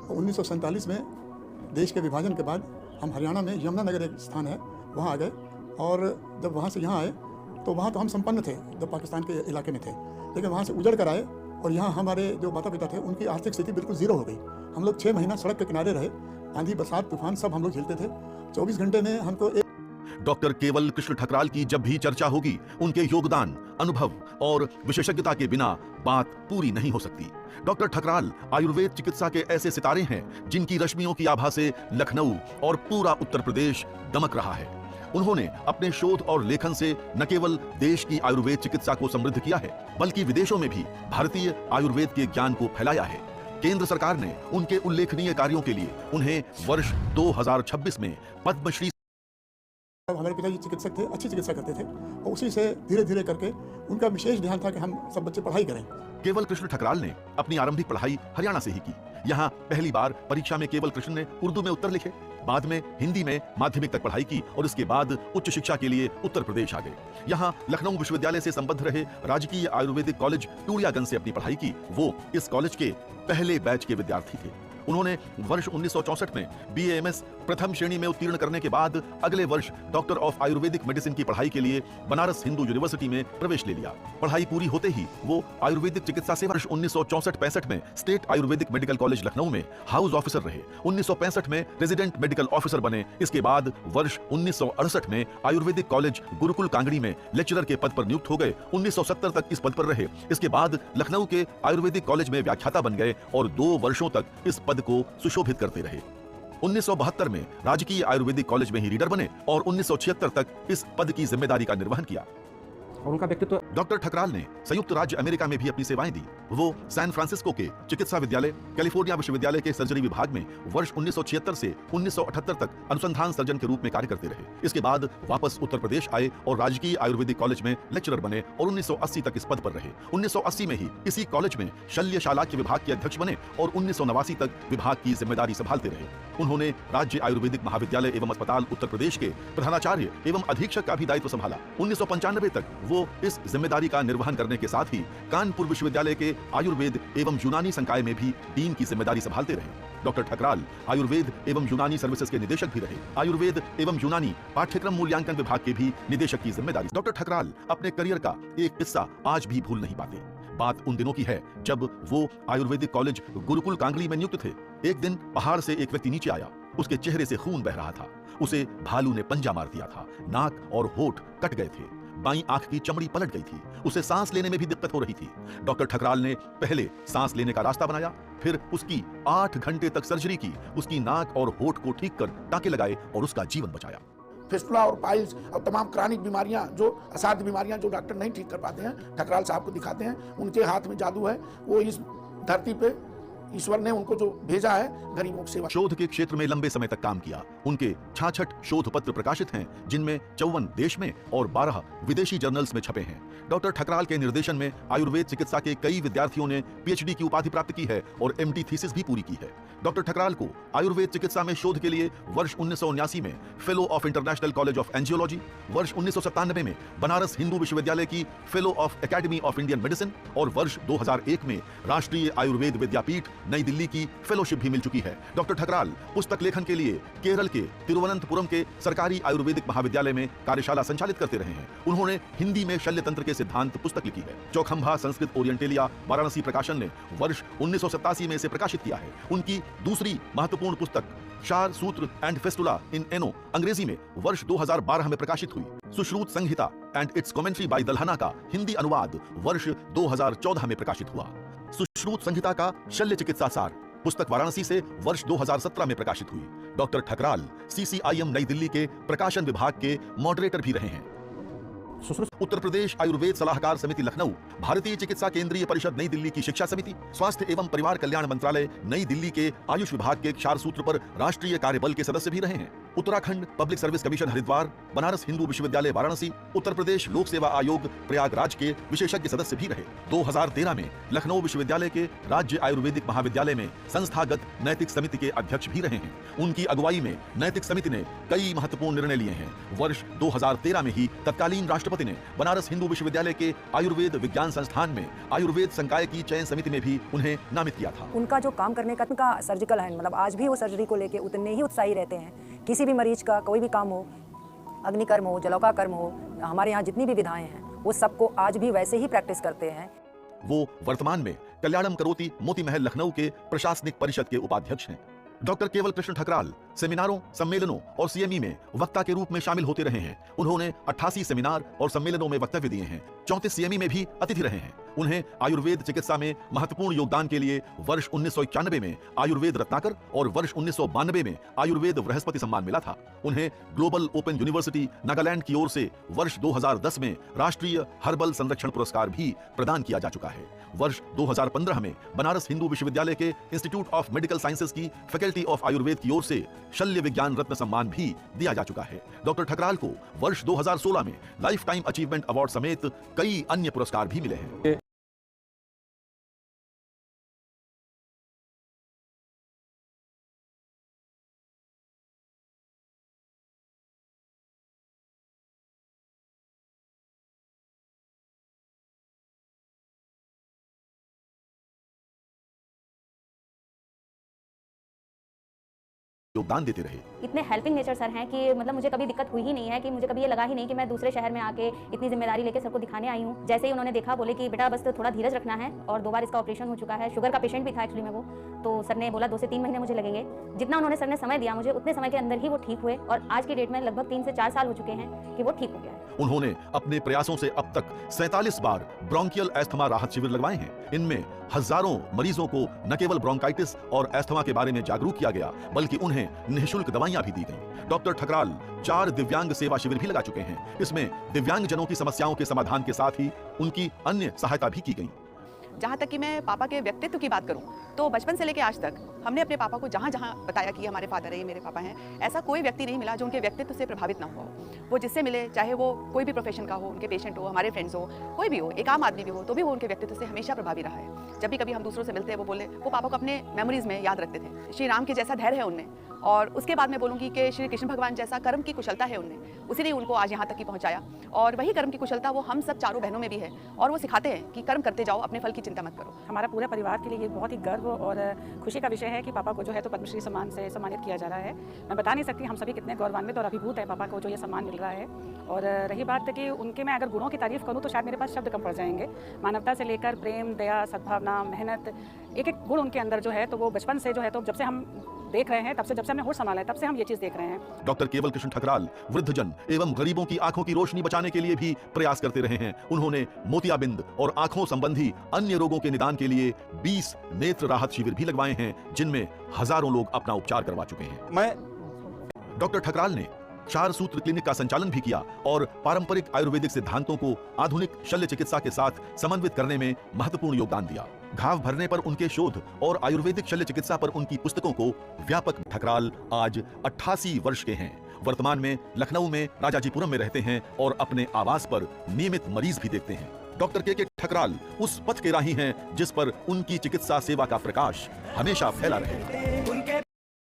1947 में देश के विभाजन के बाद हम हरियाणा में यमुनानगर एक स्थान है वहाँ आ गए, और जब वहाँ से यहाँ आए तो वहाँ तो हम संपन्न थे, जब पाकिस्तान के इलाके में थे, लेकिन वहाँ से उजड़ कर आए और यहाँ हमारे जो माता पिता थे उनकी आर्थिक स्थिति बिल्कुल ज़ीरो हो गई। हम लोग 6 महीना सड़क के किनारे रहे, आंधी बरसात तूफान सब हम लोग झेलते थे। 24 घंटे में हमको डॉक्टर केवल कृष्ण ठकराल की जब भी चर्चा होगी, उनके योगदान, अनुभव और विशेषज्ञता के बिना बात पूरी नहीं हो सकती। डॉक्टर ठकराल आयुर्वेद चिकित्सा के ऐसे सितारे हैं जिनकी रश्मियों की आभा से लखनऊ और पूरा उत्तर प्रदेश दमक रहा है। उन्होंने अपने शोध और लेखन से न केवल देश की आयुर्वेद चिकित्सा को समृद्ध किया है, बल्कि विदेशों में भी भारतीय आयुर्वेद के ज्ञान को फैलाया है। केंद्र सरकार ने उनके उल्लेखनीय कार्यों के लिए उन्हें वर्ष 2026 में पद्मश्री। हमारे पिताजी चिकित्सक थे, अच्छी चिकित्सा करते थे, और उसी से धीरे धीरे करके उनका विशेष ध्यान था कि हम सब बच्चे पढ़ाई करें। केवल कृष्ण ठकराल ने अपनी आरंभिक पढ़ाई हरियाणा से ही की। यहाँ पहली बार परीक्षा में केवल कृष्ण ने उर्दू में उत्तर लिखे, बाद में हिंदी में माध्यमिक तक पढ़ाई की और इसके बाद उच्च शिक्षा के लिए उत्तर प्रदेश आ गए। यहाँ लखनऊ विश्वविद्यालय से संबद्ध रहे राजकीय आयुर्वेदिक कॉलेज टूरियागंज से अपनी पढ़ाई की। वो इस कॉलेज के पहले बैच के विद्यार्थी थे। उन्होंने वर्ष 1964 में BAMS प्रथम श्रेणी में उत्तीर्ण करने के बाद अगले वर्ष डॉक्टर ऑफ आयुर्वेदिक मेडिसिन की पढ़ाई के लिए बनारस हिंदू यूनिवर्सिटी में प्रवेश ले लिया। पढ़ाई पूरी होते ही वो आयुर्वेदिक चिकित्सा से वर्ष 1964-65 में state Ayurvedic medical college Lucknow में हाउस ऑफिसर रहे। 1965 में रेजिडेंट मेडिकल ऑफिसर बने। इसके बाद वर्ष 1968 में आयुर्वेदिक कॉलेज गुरुकुल कांगड़ी में लेक्चरर के पद पर नियुक्त हो गए। 1970 तक इस पद पर रहे। इसके बाद लखनऊ के आयुर्वेदिक कॉलेज में व्याख्याता बन गए और 2 वर्षों तक इस पद को सुशोभित करते रहे। 1972 में राजकीय आयुर्वेदिक कॉलेज में ही रीडर बने और 1976 तक इस पद की जिम्मेदारी का निर्वहन किया। और उनका व्यक्तित्व। डॉक्टर ठकराल ने संयुक्त राज्य अमेरिका में भी अपनी सेवाएं दी। वो सैन फ्रांसिस्को के चिकित्सा विद्यालय, कैलिफोर्निया विश्वविद्यालय के सर्जरी विभाग में वर्ष 1976 से 1978 तक अनुसंधान सर्जन के रूप में कार्य करते रहे। इसके बाद वापस उत्तर प्रदेश आए और राजकीय आयुर्वेदिक कॉलेज में लेक्चरर बने और 1980 तक इस पद पर रहे। 1980 में ही इसी कॉलेज में शल्य शालाक्य विभाग के अध्यक्ष बने और 1989 तक विभाग की जिम्मेदारी संभालते रहे। उन्होंने राज्य आयुर्वेदिक महाविद्यालय एवं अस्पताल उत्तर प्रदेश के प्रधानाचार्य एवं अधीक्षक का भी दायित्व संभाला। 1995 तक वो इस जिम्मेदारी का निर्वहन करने के साथ ही कानपुर विश्वविद्यालय के आयुर्वेद एवं यूनानी संकाय में भी डीन की जिम्मेदारी संभालते रहे। डॉक्टर ठकराल आयुर्वेद एवं यूनानी सर्विसेज के निदेशक भी रहे। आयुर्वेद एवं यूनानी पाठ्यक्रम मूल्यांकन विभाग के भी निदेशक की जिम्मेदारी। डॉक्टर ठकराल अपने करियर का एक किस्सा आज भी भूल नहीं पाते। बात उन दिनों की है जब वो आयुर्वेदिक कॉलेज गुरुकुल कांगड़ी में नियुक्त थे। एक दिन पहाड़ से एक व्यक्ति नीचे आया। उसके चेहरे से खून बह रहा था। उसे भालू ने पंजा मार दिया था। नाक और होठ कट गए थे। बाईं आंख की चमड़ी पलट गई थी। उसे सांस लेने में भी दिक्कत हो रही थी। डॉक्टर ठकराल ने पहले सांस लेने का रास्ता बनाया, फिर उसकी 8 घंटे तक सर्जरी की। उसकी नाक और होठ को ठीक कर टाँके लगाए और उसका जीवन बचाया। फिस्टुला और पाइल्स और तमाम क्रॉनिक बीमारियां, जो असाध्य बीमारियां जो डॉक्टर नहीं ठीक कर पाते हैं, ठकराल साहब को दिखाते हैं। उनके हाथ में जादू है। वो इस धरती पे ईश्वर ने उनको जो भेजा है गरीबों की सेवा। शोध के क्षेत्र में लंबे समय तक काम किया। उनके 66 शोध पत्र प्रकाशित हैं, जिनमें 54 देश में और 12 विदेशी जर्नल्स में छपे हैं। डॉक्टर ठकराल के निर्देशन में आयुर्वेद चिकित्सा के कई विद्यार्थियों ने PhD की उपाधि प्राप्त की है और MD थीसिस भी पूरी की है। डॉक्टर ठकराल को आयुर्वेद चिकित्सा में शोध के लिए वर्ष 1979 में fellow of international college of angiology, वर्ष 1997 में बनारस हिंदू विश्वविद्यालय की fellow of academy of Indian medicine और वर्ष 2001 में राष्ट्रीय आयुर्वेद विद्यापीठ नई दिल्ली की फेलोशिप भी मिल चुकी है। डॉक्टर ठकराल पुस्तक लेखन के लिए केरल के तिरुवनंतपुरम के सरकारी आयुर्वेदिक महाविद्यालय में कार्यशाला संचालित करते रहे हैं। उन्होंने हिंदी में शल्य तंत्र के सिद्धांत पुस्तक लिखी है। चौखंभा संस्कृत ओरिएंटेलिया वाराणसी प्रकाशन ने वर्ष 1987 में इसे प्रकाशित किया है। उनकी दूसरी महत्वपूर्ण पुस्तक क्षार सूत्र एंड फेस्टुला इन एनो अंग्रेजी में वर्ष 2012 में प्रकाशित हुई। सुश्रुत संहिता एंड इट्स कमेंट्री बाय दल्हना का हिंदी अनुवाद वर्ष 2014 में प्रकाशित हुआ। सुश्रुत संहिता का शल्य चिकित्सा सार पुस्तक वाराणसी से वर्ष 2017 में प्रकाशित हुई। डॉक्टर ठकराल CCIM नई दिल्ली के प्रकाशन विभाग के मॉडरेटर भी रहे हैं। उत्तर प्रदेश आयुर्वेद सलाहकार समिति लखनऊ, भारतीय चिकित्सा केंद्रीय परिषद नई दिल्ली की शिक्षा समिति, स्वास्थ्य एवं परिवार कल्याण मंत्रालय नई दिल्ली के आयुष विभाग के क्षार सूत्र पर राष्ट्रीय कार्यबल के सदस्य भी रहे हैं। Uttarakhand public service commission Haridwar, Banaras Hindu विश्वविद्यालय वाराणसी, उत्तर प्रदेश लोक सेवा आयोग प्रयागराज के विशेषज्ञ सदस्य भी रहे। 2013 में लखनऊ विश्वविद्यालय के राज्य आयुर्वेदिक महाविद्यालय में संस्थागत नैतिक समिति के अध्यक्ष भी रहे हैं। उनकी अगुवाई में नैतिक समिति ने कई महत्वपूर्ण निर्णय लिए हैं। वर्ष 2013 में ही तत्कालीन राष्ट्रपति ने बनारस हिंदू विश्वविद्यालय के आयुर्वेद विज्ञान संस्थान में आयुर्वेद संकाय की चयन समिति में भी उन्हें नामित किया था। उनका जो काम करने का उनका सर्जिकल हैंड, मतलब आज भी वो सर्जरी को लेके उतने ही उत्साही रहते हैं। किसी भी मरीज का कोई भी काम हो, अग्निकर्म हो, जलौका कर्म हो, हमारे यहाँ जितनी भी विधाएं हैं वो सबको आज भी वैसे ही प्रैक्टिस करते हैं। वो वर्तमान में कल्याणम करोति मोती महल लखनऊ के प्रशासनिक परिषद के उपाध्यक्ष हैं। डॉक्टर केवल कृष्ण ठकराल सेमिनारों, सम्मेलनों और सीएमई में वक्ता के रूप में शामिल होते रहे हैं। उन्होंने 88 सेमिनार और सम्मेलनों में वक्तव्य दिए हैं। 34 सीएमई में भी अतिथि रहे हैं। उन्हें आयुर्वेद चिकित्सा में महत्वपूर्ण योगदान के लिए वर्ष 1991 में आयुर्वेद रत्नाकर और वर्ष 1992 में आयुर्वेद बृहस्पति सम्मान मिला था। उन्हें ग्लोबल ओपन यूनिवर्सिटी नागालैंड की ओर से वर्ष 2010 में राष्ट्रीय हर्बल संरक्षण पुरस्कार भी प्रदान किया जा चुका है। वर्ष 2015 में बनारस हिंदू विश्वविद्यालय के इंस्टीट्यूट ऑफ मेडिकल साइंसेज की फैकल्टी ऑफ आयुर्वेद की ओर से शल्य विज्ञान रत्न सम्मान भी दिया जा चुका है। डॉक्टर ठकराल को वर्ष 2016 में लाइफ टाइम अचीवमेंट अवार्ड समेत कई अन्य पुरस्कार भी मिले हैं। योगदान देते रहे। इतने हेल्पिंग नेचर सर हैं कि मतलब मुझे कभी दिक्कत हुई ही नहीं है, कि मुझे कभी ये लगा ही नहीं कि मैं दूसरे शहर में आके इतनी जिम्मेदारी लेके सबको दिखाने आई हूँ। जैसे ही उन्होंने देखा, बोले कि बेटा बस थोड़ा धीरज रखना है, और 2 बार इसका ऑपरेशन हो चुका है। शुगर का पेशेंट भी था एक्चुअली में वो, तो सर ने बोला 2 से 3 महीने मुझे लगेंगे। जितना उन्होंने सर ने समय दिया मुझे, उतने समय के अंदर ही वो ठीक हुए, और आज की डेट में लगभग 3 से 4 साल हो चुके हैं कि वो ठीक हो गया है। उन्होंने अपने प्रयासों से अब तक 47 बार ब्रोंकियल एस्थमा राहत शिविर लगवाए हैं। इनमें हजारों मरीजों को न केवल ब्रोंकाइटिस और एस्थमा के बारे में जागरूक किया गया, बल्कि उन्हें निःशुल्क दवाइयां भी दी गईं। डॉक्टर ठकराल 4 दिव्यांग सेवा शिविर भी लगा चुके हैं। इसमें दिव्यांगजनों की समस्याओं के समाधान के साथ ही उनकी अन्य सहायता भी की गई। जहाँ तक कि मैं पापा के व्यक्तित्व की बात करूँ तो बचपन से लेकर आज तक हमने अपने पापा को जहाँ जहाँ बताया कि हमारे फादर है, ये मेरे पापा हैं, ऐसा कोई व्यक्ति नहीं मिला जो उनके व्यक्तित्व से प्रभावित ना हुआ हो। वो जिससे मिले, चाहे वो कोई भी प्रोफेशन का हो, उनके पेशेंट हो, हमारे फ्रेंड्स हो, कोई भी हो, एक आम आदमी भी हो, तो भी वो उनके व्यक्तित्व से हमेशा प्रभावी रहा है। जब भी कभी हम दूसरों से मिलते हैं, वो बोले वो पापा को अपने मेमोरीज में याद रखते थे। श्री राम के जैसा धैर्य है उनमें, और उसके बाद मैं बोलूँगी कि श्री कृष्ण भगवान जैसा कर्म की कुशलता है उनमें, उसी ने उनको आज यहाँ तक की पहुँचाया। और वही कर्म की कुशलता वो हम सब चारों बहनों में भी है, और वो सिखाते हैं कि कर्म करते जाओ, अपने फल की चिंता मत करो। हमारा पूरे परिवार के लिए ये बहुत ही गर्व और खुशी का विषय है कि पापा को जो है तो पद्मश्री सम्मान से सम्मानित किया जा रहा है। मैं बता नहीं सकती हम सभी कितने गौरवान्वित और अभिभूत है पापा को जो ये सम्मान मिल रहा है। और रही बात कि उनके मैं अगर गुणों की तारीफ करूँ तो शायद मेरे पास शब्द कम पड़ जाएंगे। मानवता से लेकर प्रेम, दया, सद्भावना, मेहनत, एक एक गुण उनके अंदर जो है तो वो बचपन से जो है तो जब से हम देख रहे हैं, तब से जब से हमने होश संभाला है, तब से हम ये चीज़ देख रहे हैं। डॉक्टर केवल कृष्ण ठकराल वृद्धजन एवं गरीबों की आंखों की रोशनी बचाने के लिए भी प्रयास करते रहे हैं। उन्होंने मोतियाबिंद और आंखों संबंधी अन्य रोगों के निदान के लिए 20 नेत्र राहत शिविर भी लगवाए हैं, जिनमें हजारों लोग अपना उपचार करवा चुके हैं। डॉक्टर ठकराल ने 4 सूत्र क्लिनिक का संचालन भी किया और पारंपरिक आयुर्वेदिक सिद्धांतों को आधुनिक शल्य चिकित्सा के साथ समन्वित करने में महत्वपूर्ण योगदान दिया। घाव भरने पर उनके शोध और आयुर्वेदिक शल्य चिकित्सा पर उनकी पुस्तकों को व्यापक ठकराल आज 88 वर्ष के हैं। वर्तमान में लखनऊ में राजाजीपुरम में रहते हैं और अपने आवास पर नियमित मरीज भी देखते हैं। डॉक्टर के ठकराल उस पथ के राही हैं जिस पर उनकी चिकित्सा सेवा का प्रकाश हमेशा फैला रहे।